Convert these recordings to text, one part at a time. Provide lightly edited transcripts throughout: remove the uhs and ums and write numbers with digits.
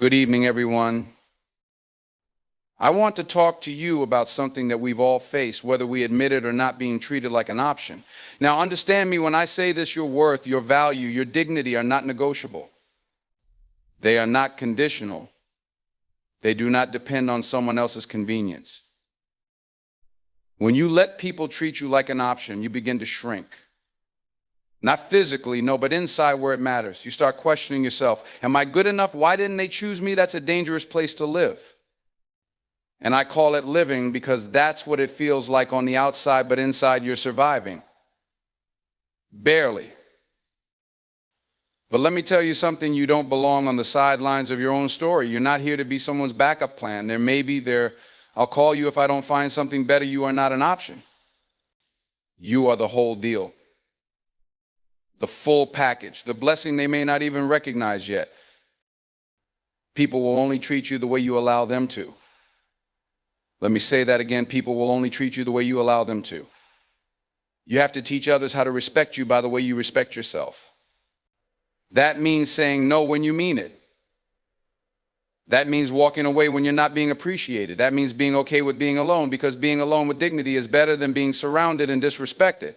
Good evening, everyone. I want to talk to you about something that we've all faced, whether we admit it or not, being treated like an option. Now, understand me when I say this: your worth, your value, your dignity are not negotiable. They are not conditional. They do not depend on someone else's convenience. When you let people treat you like an option, you begin to shrink. Not physically, no, but inside where it matters. You start questioning yourself. Am I good enough? Why didn't they choose me? That's a dangerous place to live. And I call it living because that's what it feels like on the outside, but inside you're surviving. Barely. But let me tell you something: you don't belong on the sidelines of your own story. You're not here to be someone's backup plan. There may be I'll call you if I don't find something better. You are not an option. You are the whole deal. The full package, the blessing they may not even recognize yet. People will only treat you the way you allow them to. Let me say that again: people will only treat you the way you allow them to. You have to teach others how to respect you by the way you respect yourself. That means saying no when you mean it. That means walking away when you're not being appreciated. That means being okay with being alone, because being alone with dignity is better than being surrounded and disrespected.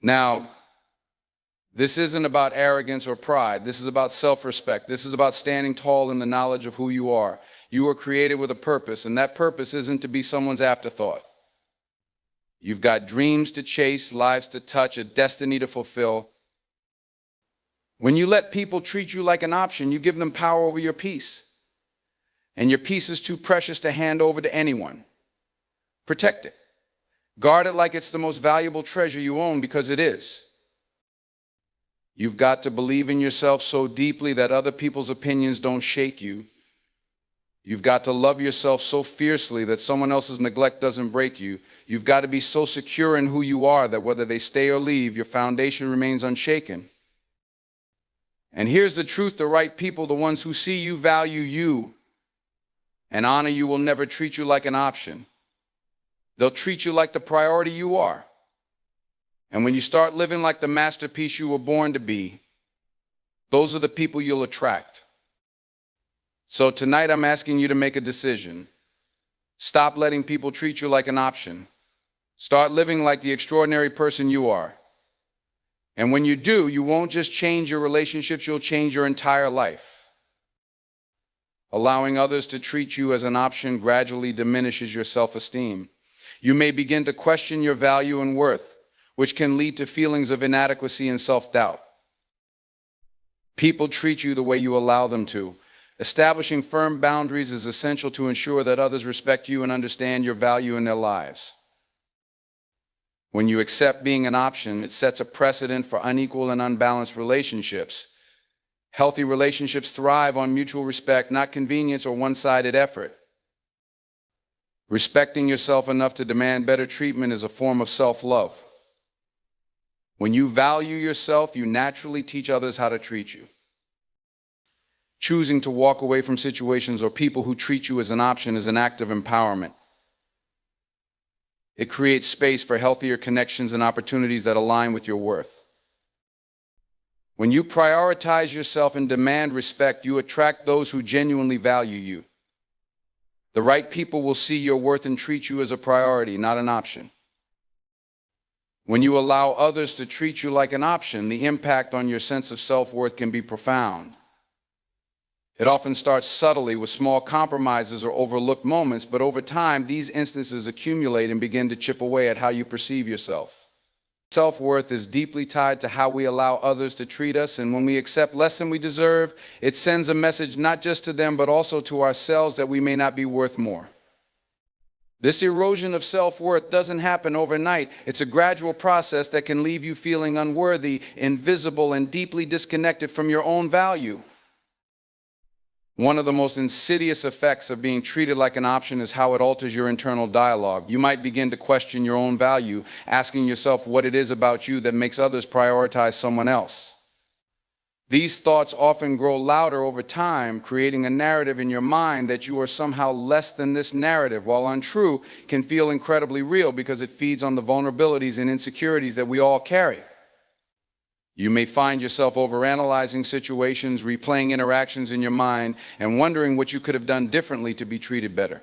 Now, this isn't about arrogance or pride. This is about self-respect. This is about standing tall in the knowledge of who you are. You were created with a purpose, and that purpose isn't to be someone's afterthought. You've got dreams to chase, lives to touch, a destiny to fulfill. When you let people treat you like an option, you give them power over your peace. And your peace is too precious to hand over to anyone. Protect it. Guard it like it's the most valuable treasure you own, because it is. You've got to believe in yourself so deeply that other people's opinions don't shake you. You've got to love yourself so fiercely that someone else's neglect doesn't break you. You've got to be so secure in who you are that whether they stay or leave, your foundation remains unshaken. And here's the truth: the right people, the ones who see you, value you, and honor you, will never treat you like an option. They'll treat you like the priority you are. And when you start living like the masterpiece you were born to be, those are the people you'll attract. So tonight I'm asking you to make a decision. Stop letting people treat you like an option. Start living like the extraordinary person you are. And when you do, you won't just change your relationships, you'll change your entire life. Allowing others to treat you as an option gradually diminishes your self-esteem. You may begin to question your value and worth, which can lead to feelings of inadequacy and self-doubt. People treat you the way you allow them to. Establishing firm boundaries is essential to ensure that others respect you and understand your value in their lives. When you accept being an option, it sets a precedent for unequal and unbalanced relationships. Healthy relationships thrive on mutual respect, not convenience or one-sided effort. Respecting yourself enough to demand better treatment is a form of self-love. When you value yourself, you naturally teach others how to treat you. Choosing to walk away from situations or people who treat you as an option is an act of empowerment. It creates space for healthier connections and opportunities that align with your worth. When you prioritize yourself and demand respect, you attract those who genuinely value you. The right people will see your worth and treat you as a priority, not an option. When you allow others to treat you like an option, the impact on your sense of self-worth can be profound. It often starts subtly with small compromises or overlooked moments, but over time, these instances accumulate and begin to chip away at how you perceive yourself. Self-worth is deeply tied to how we allow others to treat us, and when we accept less than we deserve, it sends a message not just to them, but also to ourselves that we may not be worth more. This erosion of self-worth doesn't happen overnight. It's a gradual process that can leave you feeling unworthy, invisible, and deeply disconnected from your own value. One of the most insidious effects of being treated like an option is how it alters your internal dialogue. You might begin to question your own value, asking yourself what it is about you that makes others prioritize someone else. These thoughts often grow louder over time, creating a narrative in your mind that you are somehow less than this narrative, while untrue, can feel incredibly real because it feeds on the vulnerabilities and insecurities that we all carry. You may find yourself overanalyzing situations, replaying interactions in your mind, and wondering what you could have done differently to be treated better.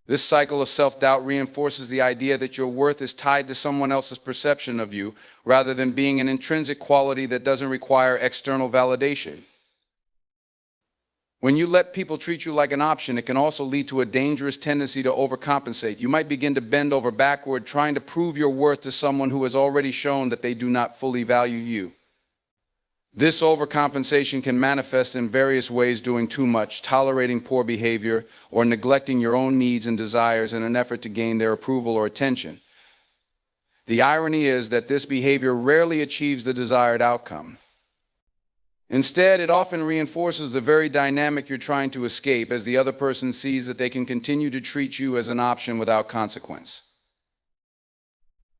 This cycle of self-doubt reinforces the idea that your worth is tied to someone else's perception of you, rather than being an intrinsic quality that doesn't require external validation. When you let people treat you like an option, it can also lead to a dangerous tendency to overcompensate. You might begin to bend over backward, trying to prove your worth to someone who has already shown that they do not fully value you. This overcompensation can manifest in various ways: doing too much, tolerating poor behavior, or neglecting your own needs and desires in an effort to gain their approval or attention. The irony is that this behavior rarely achieves the desired outcome. Instead, it often reinforces the very dynamic you're trying to escape, as the other person sees that they can continue to treat you as an option without consequence.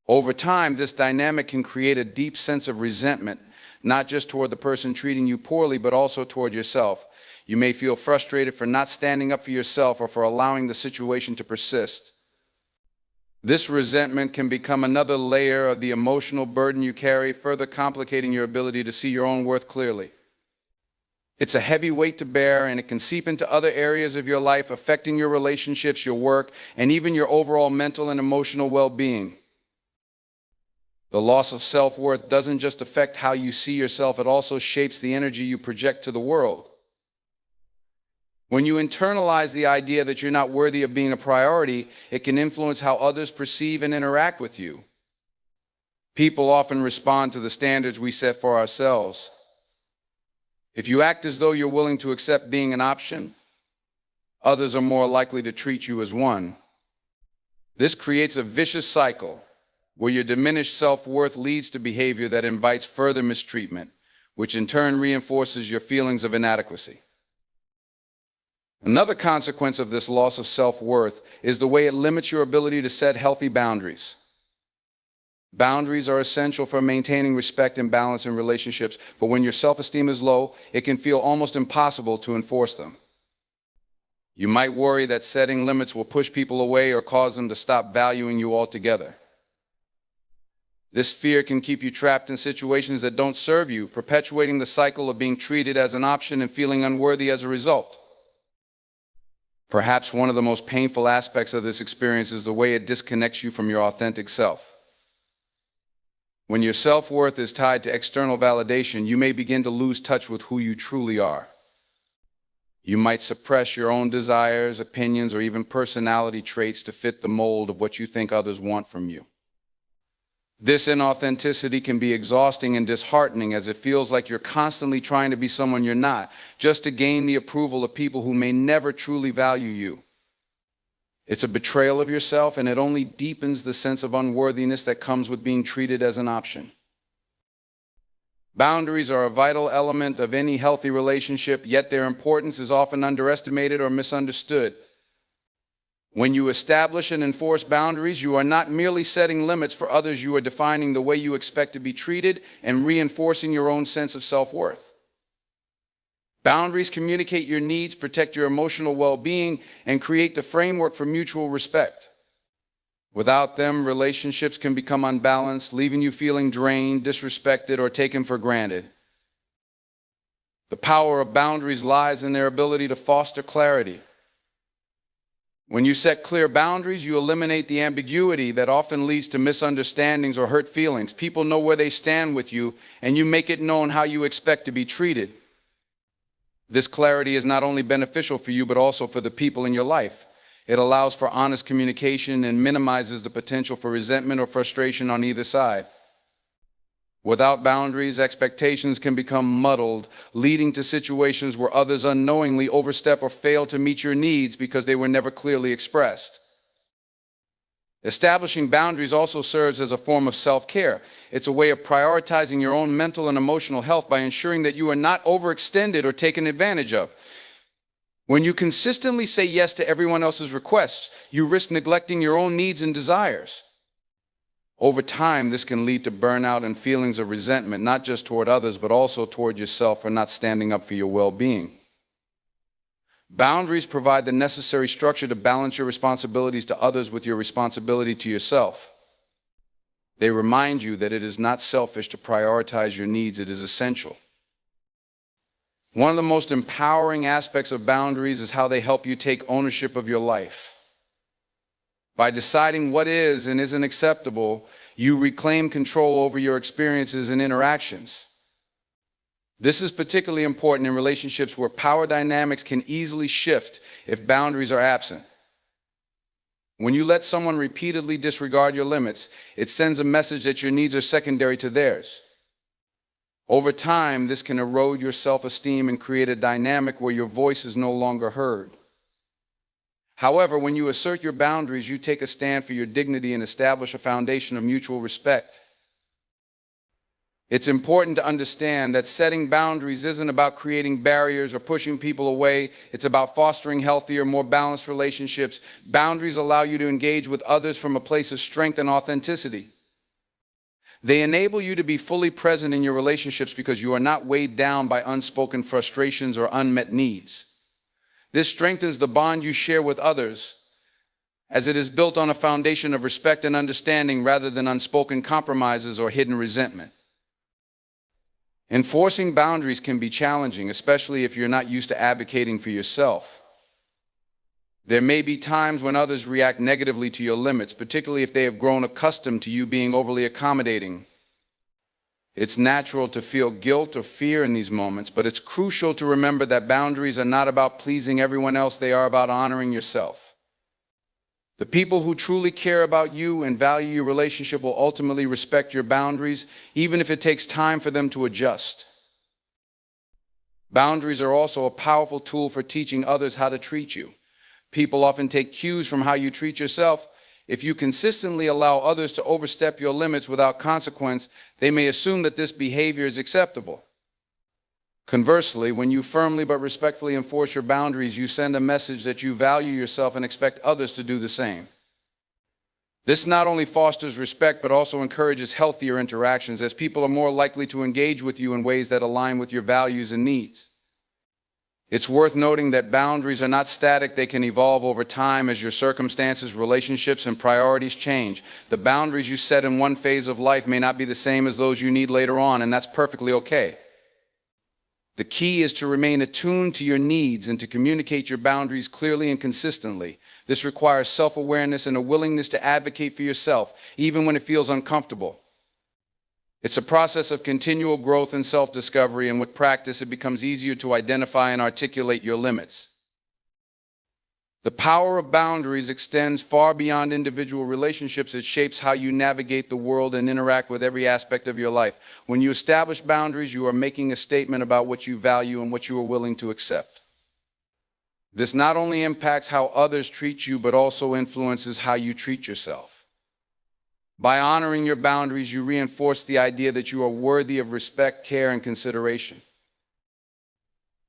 Over time, this dynamic can create a deep sense of resentment, not just toward the person treating you poorly, but also toward yourself. You may feel frustrated for not standing up for yourself or for allowing the situation to persist. This resentment can become another layer of the emotional burden you carry, further complicating your ability to see your own worth clearly. It's a heavy weight to bear, and it can seep into other areas of your life, affecting your relationships, your work, and even your overall mental and emotional well-being. The loss of self-worth doesn't just affect how you see yourself, it also shapes the energy you project to the world. When you internalize the idea that you're not worthy of being a priority, it can influence how others perceive and interact with you. People often respond to the standards we set for ourselves. If you act as though you're willing to accept being an option, others are more likely to treat you as one. This creates a vicious cycle where your diminished self-worth leads to behavior that invites further mistreatment, which in turn reinforces your feelings of inadequacy. Another consequence of this loss of self-worth is the way it limits your ability to set healthy boundaries. Boundaries are essential for maintaining respect and balance in relationships, but when your self-esteem is low, it can feel almost impossible to enforce them. You might worry that setting limits will push people away or cause them to stop valuing you altogether. This fear can keep you trapped in situations that don't serve you, perpetuating the cycle of being treated as an option and feeling unworthy as a result. Perhaps one of the most painful aspects of this experience is the way it disconnects you from your authentic self. When your self-worth is tied to external validation, you may begin to lose touch with who you truly are. You might suppress your own desires, opinions, or even personality traits to fit the mold of what you think others want from you. This inauthenticity can be exhausting and disheartening, as it feels like you're constantly trying to be someone you're not, just to gain the approval of people who may never truly value you. It's a betrayal of yourself, and it only deepens the sense of unworthiness that comes with being treated as an option. Boundaries are a vital element of any healthy relationship, yet their importance is often underestimated or misunderstood. When you establish and enforce boundaries, you are not merely setting limits for others, you are defining the way you expect to be treated and reinforcing your own sense of self-worth. Boundaries communicate your needs, protect your emotional well-being, and create the framework for mutual respect. Without them, relationships can become unbalanced, leaving you feeling drained, disrespected, or taken for granted. The power of boundaries lies in their ability to foster clarity. When you set clear boundaries, you eliminate the ambiguity that often leads to misunderstandings or hurt feelings. People know where they stand with you, and you make it known how you expect to be treated. This clarity is not only beneficial for you, but also for the people in your life. It allows for honest communication and minimizes the potential for resentment or frustration on either side. Without boundaries, expectations can become muddled, leading to situations where others unknowingly overstep or fail to meet your needs because they were never clearly expressed. Establishing boundaries also serves as a form of self-care. It's a way of prioritizing your own mental and emotional health by ensuring that you are not overextended or taken advantage of. When you consistently say yes to everyone else's requests, you risk neglecting your own needs and desires. Over time, this can lead to burnout and feelings of resentment, not just toward others, but also toward yourself for not standing up for your well-being. Boundaries provide the necessary structure to balance your responsibilities to others with your responsibility to yourself. They remind you that it is not selfish to prioritize your needs, it is essential. One of the most empowering aspects of boundaries is how they help you take ownership of your life. By deciding what is and isn't acceptable, you reclaim control over your experiences and interactions. This is particularly important in relationships where power dynamics can easily shift if boundaries are absent. When you let someone repeatedly disregard your limits, it sends a message that your needs are secondary to theirs. Over time, this can erode your self-esteem and create a dynamic where your voice is no longer heard. However, when you assert your boundaries, you take a stand for your dignity and establish a foundation of mutual respect. It's important to understand that setting boundaries isn't about creating barriers or pushing people away. It's about fostering healthier, more balanced relationships. Boundaries allow you to engage with others from a place of strength and authenticity. They enable you to be fully present in your relationships because you are not weighed down by unspoken frustrations or unmet needs. This strengthens the bond you share with others, as it is built on a foundation of respect and understanding rather than unspoken compromises or hidden resentment. Enforcing boundaries can be challenging, especially if you're not used to advocating for yourself. There may be times when others react negatively to your limits, particularly if they have grown accustomed to you being overly accommodating. It's natural to feel guilt or fear in these moments, but it's crucial to remember that boundaries are not about pleasing everyone else, they are about honoring yourself. The people who truly care about you and value your relationship will ultimately respect your boundaries, even if it takes time for them to adjust. Boundaries are also a powerful tool for teaching others how to treat you. People often take cues from how you treat yourself. If you consistently allow others to overstep your limits without consequence, they may assume that this behavior is acceptable. Conversely, when you firmly but respectfully enforce your boundaries, you send a message that you value yourself and expect others to do the same. This not only fosters respect, but also encourages healthier interactions, as people are more likely to engage with you in ways that align with your values and needs. It's worth noting that boundaries are not static. They can evolve over time as your circumstances, relationships, and priorities change. The boundaries you set in one phase of life may not be the same as those you need later on, and that's perfectly okay. The key is to remain attuned to your needs and to communicate your boundaries clearly and consistently. This requires self-awareness and a willingness to advocate for yourself, even when it feels uncomfortable. It's a process of continual growth and self-discovery, and with practice, it becomes easier to identify and articulate your limits. The power of boundaries extends far beyond individual relationships. It shapes how you navigate the world and interact with every aspect of your life. When you establish boundaries, you are making a statement about what you value and what you are willing to accept. This not only impacts how others treat you, but also influences how you treat yourself. By honoring your boundaries, you reinforce the idea that you are worthy of respect, care, and consideration.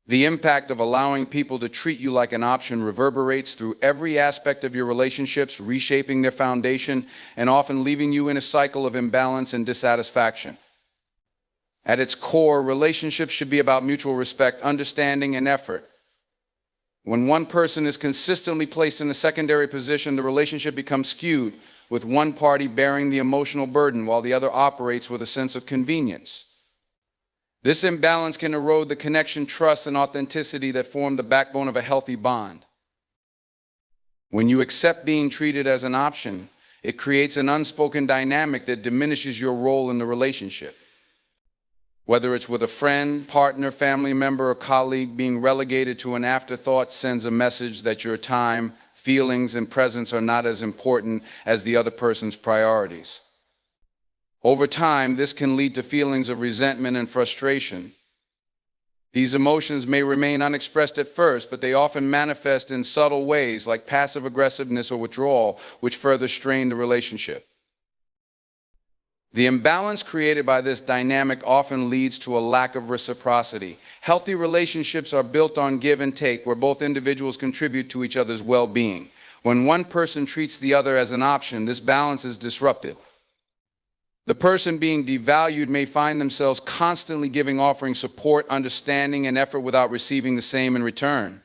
The impact of allowing people to treat you like an option reverberates through every aspect of your relationships, reshaping their foundation and often leaving you in a cycle of imbalance and dissatisfaction. At its core, relationships should be about mutual respect, understanding, and effort. When one person is consistently placed in a secondary position, the relationship becomes skewed, with one party bearing the emotional burden while the other operates with a sense of convenience. This imbalance can erode the connection, trust, and authenticity that form the backbone of a healthy bond. When you accept being treated as an option, it creates an unspoken dynamic that diminishes your role in the relationship. Whether it's with a friend, partner, family member, or colleague, being relegated to an afterthought sends a message that your time, feelings, and presence are not as important as the other person's priorities. Over time, this can lead to feelings of resentment and frustration. These emotions may remain unexpressed at first, but they often manifest in subtle ways like passive aggressiveness or withdrawal, which further strain the relationship. The imbalance created by this dynamic often leads to a lack of reciprocity. Healthy relationships are built on give and take, where both individuals contribute to each other's well-being. When one person treats the other as an option, this balance is disrupted. The person being devalued may find themselves constantly offering support, understanding, and effort without receiving the same in return.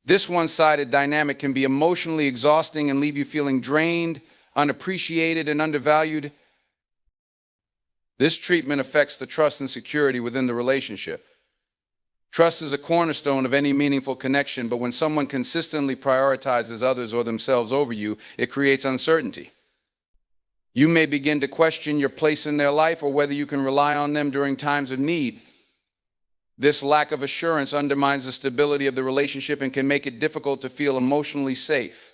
This one-sided dynamic can be emotionally exhausting and leave you feeling drained, unappreciated, and undervalued, this treatment affects the trust and security within the relationship. Trust is a cornerstone of any meaningful connection, but when someone consistently prioritizes others or themselves over you, it creates uncertainty. You may begin to question your place in their life or whether you can rely on them during times of need. This lack of assurance undermines the stability of the relationship and can make it difficult to feel emotionally safe.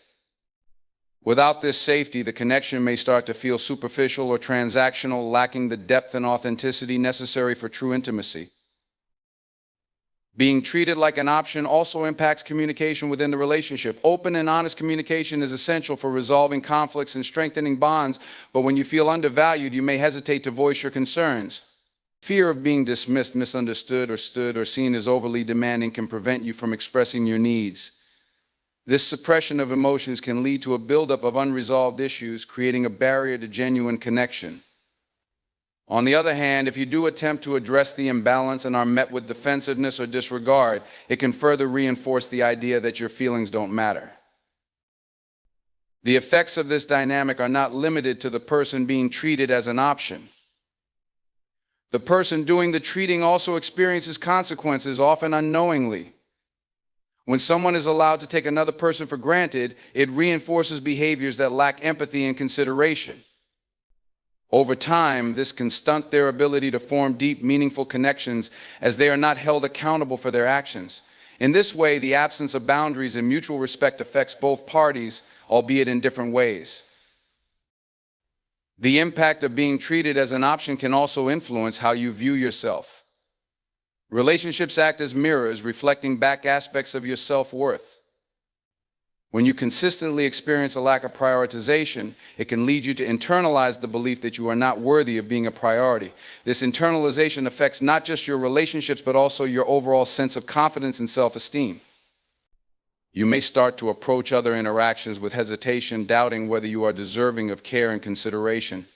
Without this safety, the connection may start to feel superficial or transactional, lacking the depth and authenticity necessary for true intimacy. Being treated like an option also impacts communication within the relationship. Open and honest communication is essential for resolving conflicts and strengthening bonds, but when you feel undervalued, you may hesitate to voice your concerns. Fear of being dismissed, misunderstood, or seen as overly demanding can prevent you from expressing your needs. This suppression of emotions can lead to a buildup of unresolved issues, creating a barrier to genuine connection. On the other hand, if you do attempt to address the imbalance and are met with defensiveness or disregard, it can further reinforce the idea that your feelings don't matter. The effects of this dynamic are not limited to the person being treated as an option. The person doing the treating also experiences consequences, often unknowingly. When someone is allowed to take another person for granted, it reinforces behaviors that lack empathy and consideration. Over time, this can stunt their ability to form deep, meaningful connections as they are not held accountable for their actions. In this way, the absence of boundaries and mutual respect affects both parties, albeit in different ways. The impact of being treated as an option can also influence how you view yourself. Relationships act as mirrors, reflecting back aspects of your self-worth. When you consistently experience a lack of prioritization, it can lead you to internalize the belief that you are not worthy of being a priority. This internalization affects not just your relationships, but also your overall sense of confidence and self-esteem. You may start to approach other interactions with hesitation, doubting whether you are deserving of care and consideration.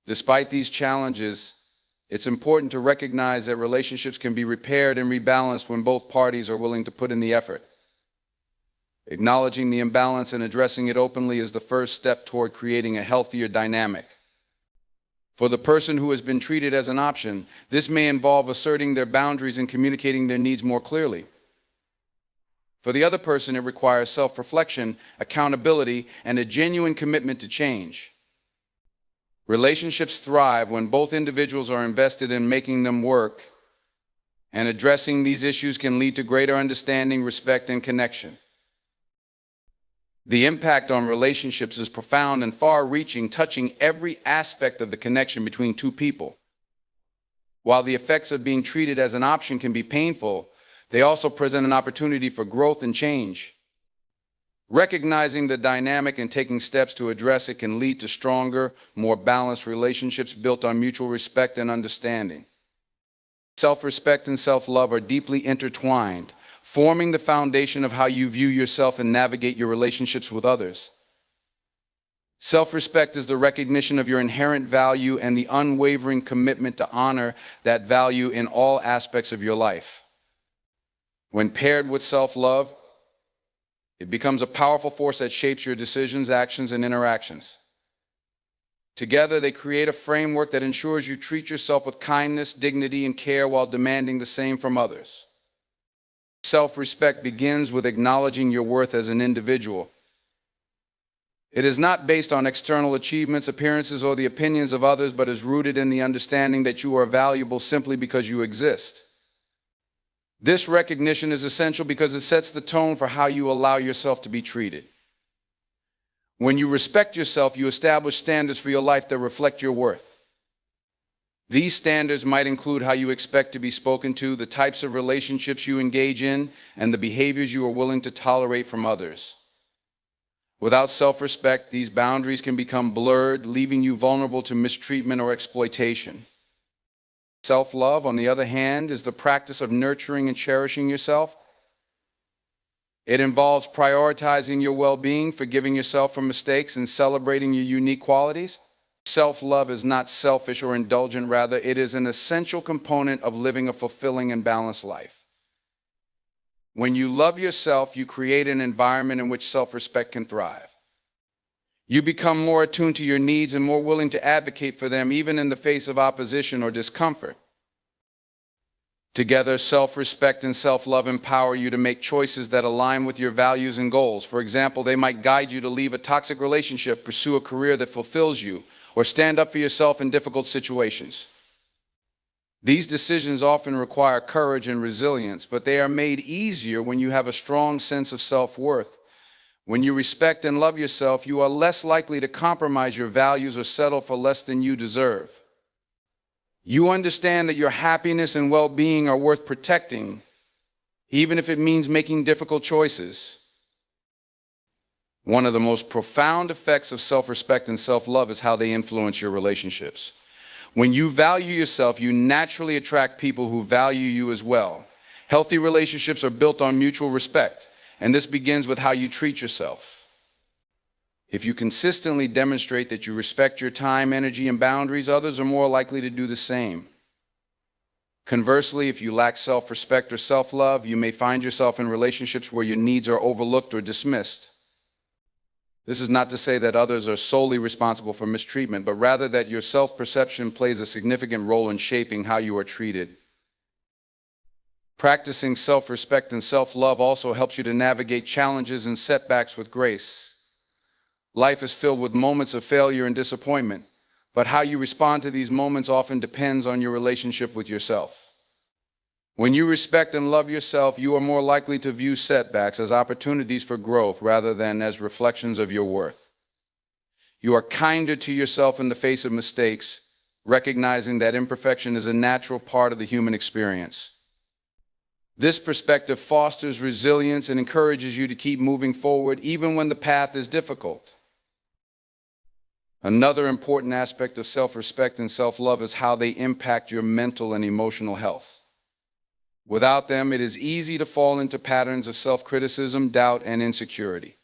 Despite these challenges, it's important to recognize that relationships can be repaired and rebalanced when both parties are willing to put in the effort. Acknowledging the imbalance and addressing it openly is the first step toward creating a healthier dynamic. For the person who has been treated as an option, this may involve asserting their boundaries and communicating their needs more clearly. For the other person, it requires self-reflection, accountability, and a genuine commitment to change. Relationships thrive when both individuals are invested in making them work, and addressing these issues can lead to greater understanding, respect, and connection. The impact on relationships is profound and far-reaching, touching every aspect of the connection between two people. While the effects of being treated as an option can be painful, they also present an opportunity for growth and change. Recognizing the dynamic and taking steps to address it can lead to stronger, more balanced relationships built on mutual respect and understanding. Self-respect and self-love are deeply intertwined, forming the foundation of how you view yourself and navigate your relationships with others. Self-respect is the recognition of your inherent value and the unwavering commitment to honor that value in all aspects of your life. When paired with self-love, it becomes a powerful force that shapes your decisions, actions, and interactions. Together, they create a framework that ensures you treat yourself with kindness, dignity, and care while demanding the same from others. Self-respect begins with acknowledging your worth as an individual. It is not based on external achievements, appearances, or the opinions of others, but is rooted in the understanding that you are valuable simply because you exist. This recognition is essential because it sets the tone for how you allow yourself to be treated. When you respect yourself, you establish standards for your life that reflect your worth. These standards might include how you expect to be spoken to, the types of relationships you engage in, and the behaviors you are willing to tolerate from others. Without self-respect, these boundaries can become blurred, leaving you vulnerable to mistreatment or exploitation. Self-love, on the other hand, is the practice of nurturing and cherishing yourself. It involves prioritizing your well-being, forgiving yourself for mistakes, and celebrating your unique qualities. Self-love is not selfish or indulgent, rather, it is an essential component of living a fulfilling and balanced life. When you love yourself, you create an environment in which self-respect can thrive. You become more attuned to your needs and more willing to advocate for them, even in the face of opposition or discomfort. Together, self-respect and self-love empower you to make choices that align with your values and goals. For example, they might guide you to leave a toxic relationship, pursue a career that fulfills you, or stand up for yourself in difficult situations. These decisions often require courage and resilience, but they are made easier when you have a strong sense of self-worth. When you respect and love yourself, you are less likely to compromise your values or settle for less than you deserve. You understand that your happiness and well-being are worth protecting, even if it means making difficult choices. One of the most profound effects of self-respect and self-love is how they influence your relationships. When you value yourself, you naturally attract people who value you as well. Healthy relationships are built on mutual respect, and this begins with how you treat yourself. If you consistently demonstrate that you respect your time, energy, and boundaries, others are more likely to do the same. Conversely, if you lack self-respect or self-love, you may find yourself in relationships where your needs are overlooked or dismissed. This is not to say that others are solely responsible for mistreatment, but rather that your self-perception plays a significant role in shaping how you are treated. Practicing self-respect and self-love also helps you to navigate challenges and setbacks with grace. Life is filled with moments of failure and disappointment, but how you respond to these moments often depends on your relationship with yourself. When you respect and love yourself, you are more likely to view setbacks as opportunities for growth rather than as reflections of your worth. You are kinder to yourself in the face of mistakes, recognizing that imperfection is a natural part of the human experience. This perspective fosters resilience and encourages you to keep moving forward even when the path is difficult. Another important aspect of self-respect and self-love is how they impact your mental and emotional health. Without them, it is easy to fall into patterns of self-criticism, doubt, and insecurity.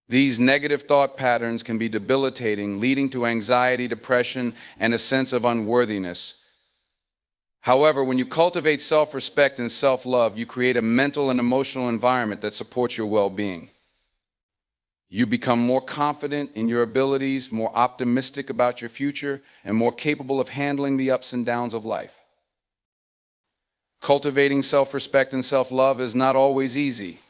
These negative thought patterns can be debilitating, leading to anxiety, depression, and a sense of unworthiness. However, when you cultivate self-respect and self-love, you create a mental and emotional environment that supports your well-being. You become more confident in your abilities, more optimistic about your future, and more capable of handling the ups and downs of life. Cultivating self-respect and self-love is not always easy,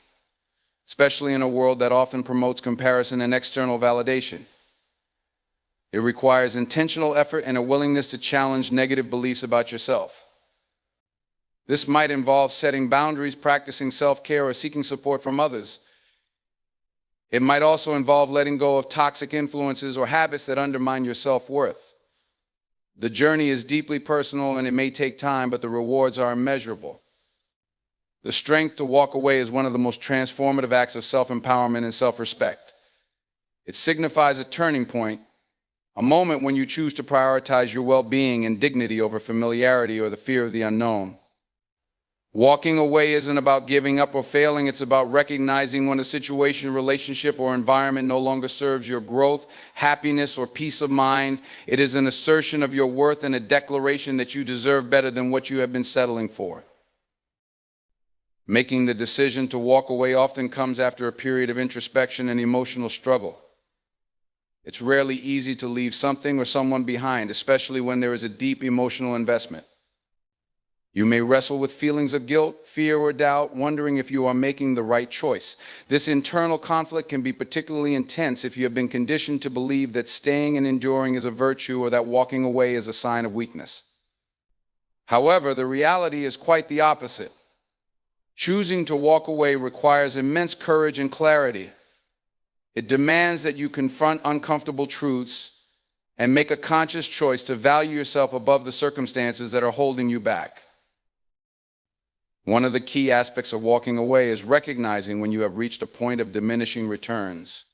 especially in a world that often promotes comparison and external validation. It requires intentional effort and a willingness to challenge negative beliefs about yourself. This might involve setting boundaries, practicing self-care, or seeking support from others. It might also involve letting go of toxic influences or habits that undermine your self-worth. The journey is deeply personal and it may take time, but the rewards are immeasurable. The strength to walk away is one of the most transformative acts of self-empowerment and self-respect. It signifies a turning point, a moment when you choose to prioritize your well-being and dignity over familiarity or the fear of the unknown. Walking away isn't about giving up or failing, it's about recognizing when a situation, relationship, or environment no longer serves your growth, happiness, or peace of mind. It is an assertion of your worth and a declaration that you deserve better than what you have been settling for. Making the decision to walk away often comes after a period of introspection and emotional struggle. It's rarely easy to leave something or someone behind, especially when there is a deep emotional investment. You may wrestle with feelings of guilt, fear, or doubt, wondering if you are making the right choice. This internal conflict can be particularly intense if you have been conditioned to believe that staying and enduring is a virtue or that walking away is a sign of weakness. However, the reality is quite the opposite. Choosing to walk away requires immense courage and clarity. It demands that you confront uncomfortable truths and make a conscious choice to value yourself above the circumstances that are holding you back. One of the key aspects of walking away is recognizing when you have reached a point of diminishing returns.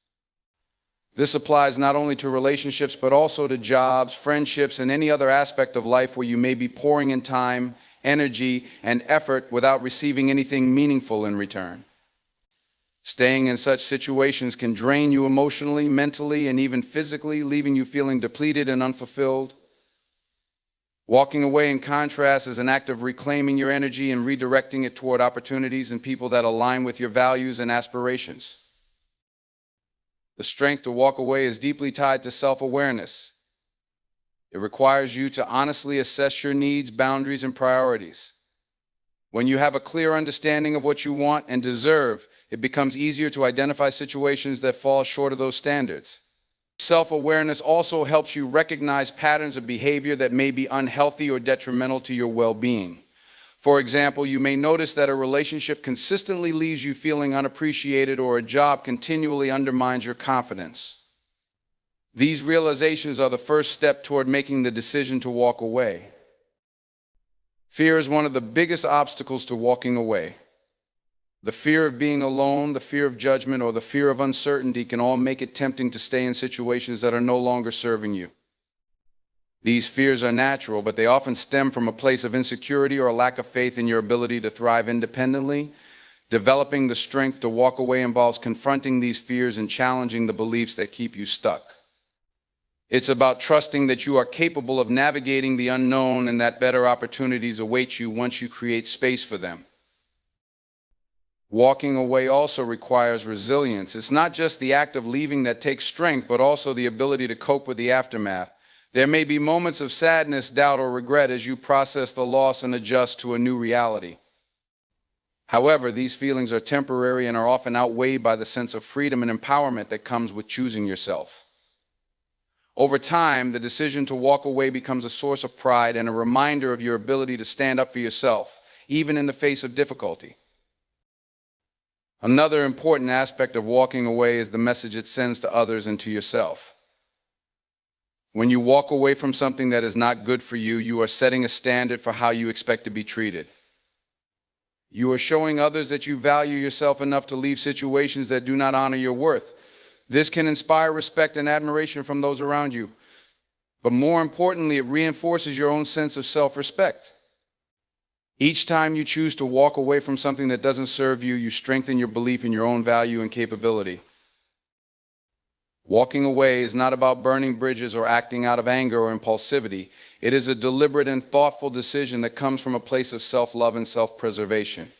This applies not only to relationships, but also to jobs, friendships, and any other aspect of life where you may be pouring in time, energy, and effort without receiving anything meaningful in return. Staying in such situations can drain you emotionally, mentally, and even physically, leaving you feeling depleted and unfulfilled. Walking away, in contrast, is an act of reclaiming your energy and redirecting it toward opportunities and people that align with your values and aspirations. The strength to walk away is deeply tied to self-awareness. It requires you to honestly assess your needs, boundaries, and priorities. When you have a clear understanding of what you want and deserve, it becomes easier to identify situations that fall short of those standards. Self-awareness also helps you recognize patterns of behavior that may be unhealthy or detrimental to your well-being. For example, you may notice that a relationship consistently leaves you feeling unappreciated or a job continually undermines your confidence. These realizations are the first step toward making the decision to walk away. Fear is one of the biggest obstacles to walking away. The fear of being alone, the fear of judgment, or the fear of uncertainty can all make it tempting to stay in situations that are no longer serving you. These fears are natural, but they often stem from a place of insecurity or a lack of faith in your ability to thrive independently. Developing the strength to walk away involves confronting these fears and challenging the beliefs that keep you stuck. It's about trusting that you are capable of navigating the unknown and that better opportunities await you once you create space for them. Walking away also requires resilience. It's not just the act of leaving that takes strength, but also the ability to cope with the aftermath. There may be moments of sadness, doubt, or regret as you process the loss and adjust to a new reality. However, these feelings are temporary and are often outweighed by the sense of freedom and empowerment that comes with choosing yourself. Over time, the decision to walk away becomes a source of pride and a reminder of your ability to stand up for yourself, even in the face of difficulty. Another important aspect of walking away is the message it sends to others and to yourself. When you walk away from something that is not good for you, you are setting a standard for how you expect to be treated. You are showing others that you value yourself enough to leave situations that do not honor your worth. This can inspire respect and admiration from those around you. But more importantly, it reinforces your own sense of self-respect. Each time you choose to walk away from something that doesn't serve you, you strengthen your belief in your own value and capability. Walking away is not about burning bridges or acting out of anger or impulsivity. It is a deliberate and thoughtful decision that comes from a place of self-love and self-preservation.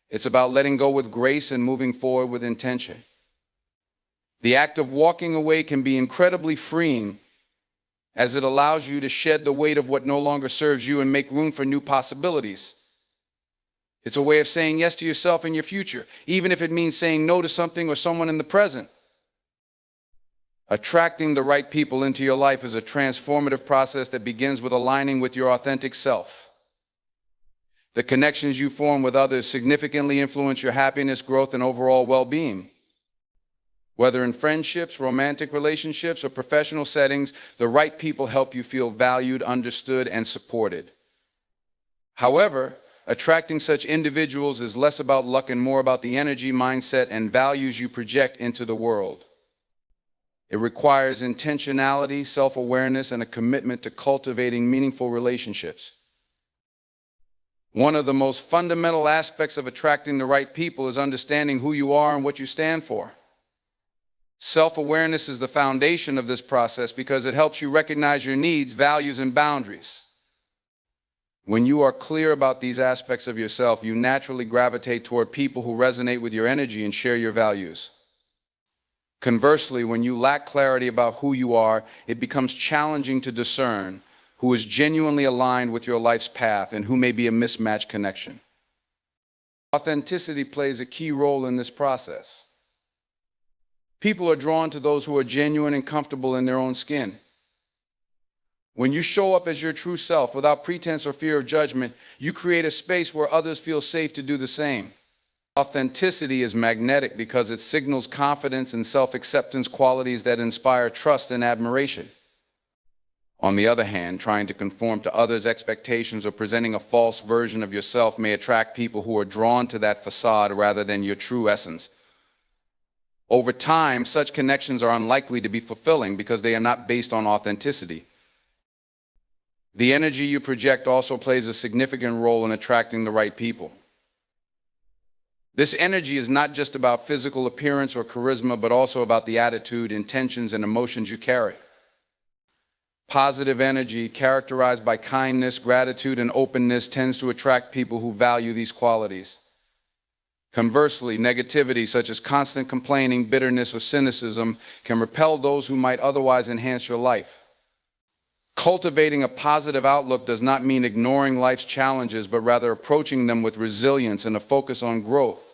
It's about letting go with grace and moving forward with intention. The act of walking away can be incredibly freeing, as it allows you to shed the weight of what no longer serves you and make room for new possibilities. It's a way of saying yes to yourself and your future, even if it means saying no to something or someone in the present. Attracting the right people into your life is a transformative process that begins with aligning with your authentic self. The connections you form with others significantly influence your happiness, growth, and overall well-being. Whether in friendships, romantic relationships, or professional settings, the right people help you feel valued, understood, and supported. However, attracting such individuals is less about luck and more about the energy, mindset, and values you project into the world. It requires intentionality, self-awareness, and a commitment to cultivating meaningful relationships. One of the most fundamental aspects of attracting the right people is understanding who you are and what you stand for. Self-awareness is the foundation of this process because it helps you recognize your needs, values, and boundaries. When you are clear about these aspects of yourself, you naturally gravitate toward people who resonate with your energy and share your values. Conversely, when you lack clarity about who you are, it becomes challenging to discern who is genuinely aligned with your life's path and who may be a mismatched connection. Authenticity plays a key role in this process. People are drawn to those who are genuine and comfortable in their own skin. When you show up as your true self without pretense or fear of judgment, you create a space where others feel safe to do the same. Authenticity is magnetic because it signals confidence and self-acceptance, qualities that inspire trust and admiration. On the other hand, trying to conform to others' expectations or presenting a false version of yourself may attract people who are drawn to that facade rather than your true essence. Over time, such connections are unlikely to be fulfilling because they are not based on authenticity. The energy you project also plays a significant role in attracting the right people. This energy is not just about physical appearance or charisma, but also about the attitude, intentions, and emotions you carry. Positive energy, characterized by kindness, gratitude, and openness, tends to attract people who value these qualities. Conversely, negativity such as constant complaining, bitterness, or cynicism can repel those who might otherwise enhance your life. Cultivating a positive outlook does not mean ignoring life's challenges, but rather approaching them with resilience and a focus on growth.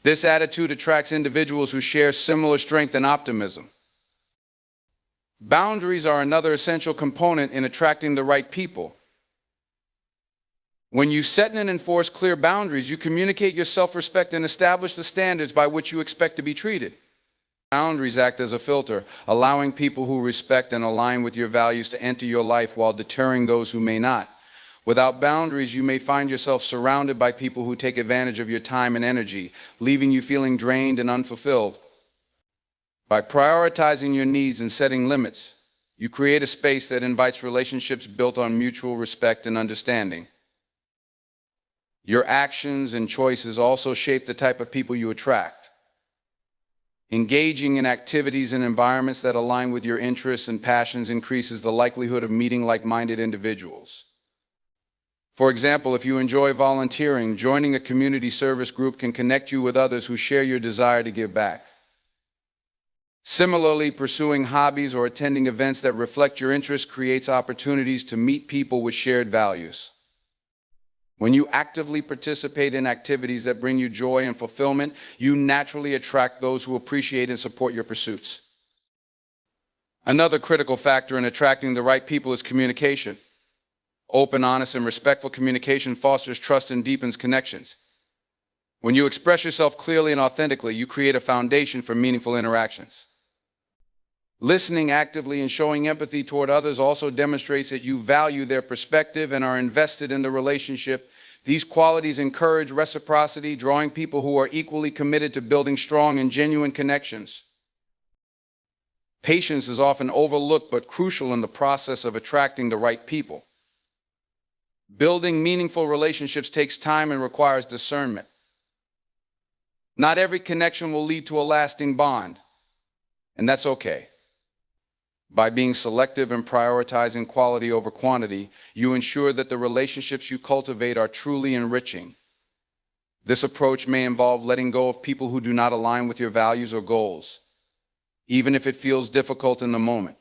This attitude attracts individuals who share similar strength and optimism. Boundaries are another essential component in attracting the right people. When you set and enforce clear boundaries, you communicate your self-respect and establish the standards by which you expect to be treated. Boundaries act as a filter, allowing people who respect and align with your values to enter your life while deterring those who may not. Without boundaries, you may find yourself surrounded by people who take advantage of your time and energy, leaving you feeling drained and unfulfilled. By prioritizing your needs and setting limits, you create a space that invites relationships built on mutual respect and understanding. Your actions and choices also shape the type of people you attract. Engaging in activities and environments that align with your interests and passions increases the likelihood of meeting like-minded individuals. For example, if you enjoy volunteering, joining a community service group can connect you with others who share your desire to give back. Similarly, pursuing hobbies or attending events that reflect your interests creates opportunities to meet people with shared values. When you actively participate in activities that bring you joy and fulfillment, you naturally attract those who appreciate and support your pursuits. Another critical factor in attracting the right people is communication. Open, honest, and respectful communication fosters trust and deepens connections. When you express yourself clearly and authentically, you create a foundation for meaningful interactions. Listening actively and showing empathy toward others also demonstrates that you value their perspective and are invested in the relationship. These qualities encourage reciprocity, drawing people who are equally committed to building strong and genuine connections. Patience is often overlooked but crucial in the process of attracting the right people. Building meaningful relationships takes time and requires discernment. Not every connection will lead to a lasting bond, and that's okay. By being selective and prioritizing quality over quantity, you ensure that the relationships you cultivate are truly enriching. This approach may involve letting go of people who do not align with your values or goals, even if it feels difficult in the moment.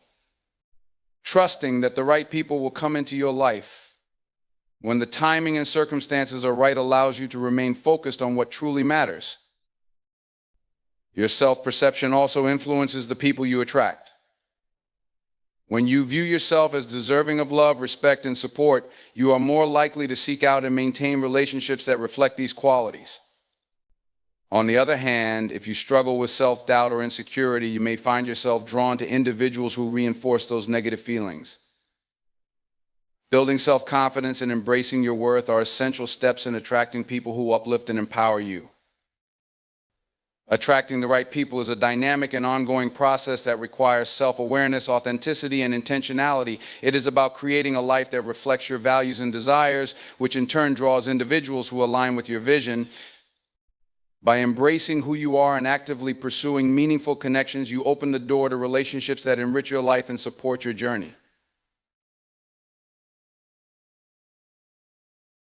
Trusting that the right people will come into your life when the timing and circumstances are right allows you to remain focused on what truly matters. Your self-perception also influences the people you attract. When you view yourself as deserving of love, respect, and support, you are more likely to seek out and maintain relationships that reflect these qualities. On the other hand, if you struggle with self-doubt or insecurity, you may find yourself drawn to individuals who reinforce those negative feelings. Building self-confidence and embracing your worth are essential steps in attracting people who uplift and empower you. Attracting the right people is a dynamic and ongoing process that requires self-awareness, authenticity, and intentionality. It is about creating a life that reflects your values and desires, which in turn draws individuals who align with your vision. By embracing who you are and actively pursuing meaningful connections, you open the door to relationships that enrich your life and support your journey.